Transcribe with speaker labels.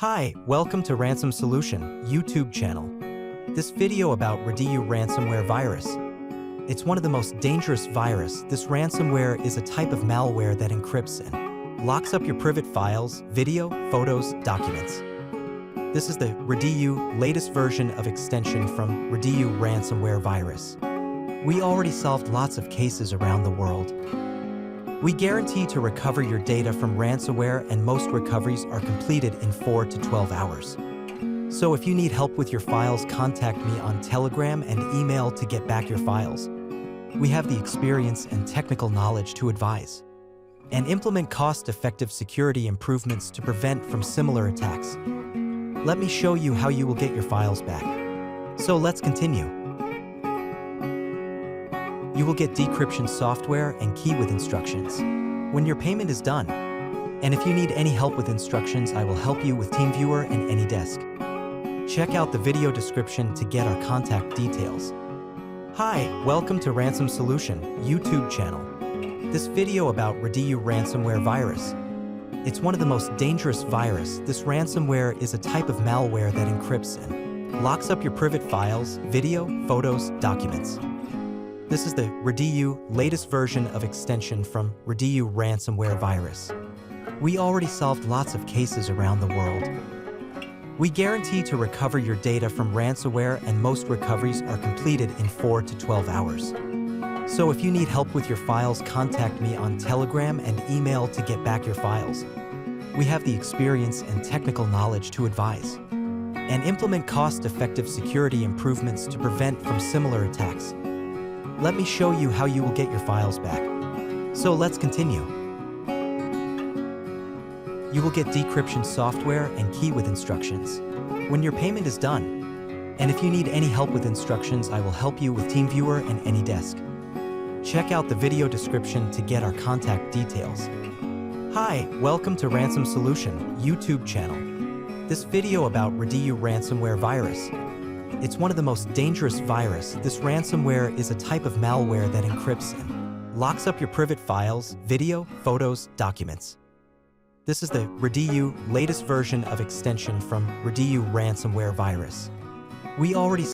Speaker 1: Hi, welcome to Ransom Solution YouTube channel. This video about Radiyu ransomware virus. It's one of the most dangerous virus. This ransomware is a type of malware that encrypts and locks up your private files, video, photos, documents. This is the Radiyu latest version of extension from Radiyu ransomware virus. We already solved lots of cases around the world. We guarantee to recover your data from ransomware, and most recoveries are completed in 4 to 12 hours. So if you need help with your files, contact me on Telegram and email to get back your files. We have the experience and technical knowledge to advise and implement cost-effective security improvements to prevent from similar attacks. Let me show you how you will get your files back. So let's continue. You will get decryption software and key with instructions when your payment is done. And if you need any help with instructions, I will help you with TeamViewer and AnyDesk. Check out the video description to get our contact details. Hi, welcome to Ransom Solution YouTube channel. This video about Radiyu ransomware virus. It's one of the most dangerous virus. This ransomware is a type of malware that encrypts and locks up your private files, video, photos, documents. This is the Radiyu latest version of extension from Radiyu ransomware virus. We already solved lots of cases around the world. We guarantee to recover your data from ransomware, and most recoveries are completed in 4 to 12 hours. So if you need help with your files, contact me on Telegram and email to get back your files. We have the experience and technical knowledge to advise and implement cost-effective security improvements to prevent from similar attacks. Let me show you how you will get your files back. So let's continue. You will get decryption software and key with instructions when your payment is done. And if you need any help with instructions, I will help you with TeamViewer and AnyDesk. Check out the video description to get our contact details. Hi, welcome to Ransom Solution YouTube channel. This video about Radiyu ransomware virus. It's one of the most dangerous virus. This ransomware is a type of malware that encrypts and locks up your private files, video, photos, documents. This is the Radiyu latest version of extension from Radiyu ransomware virus. We already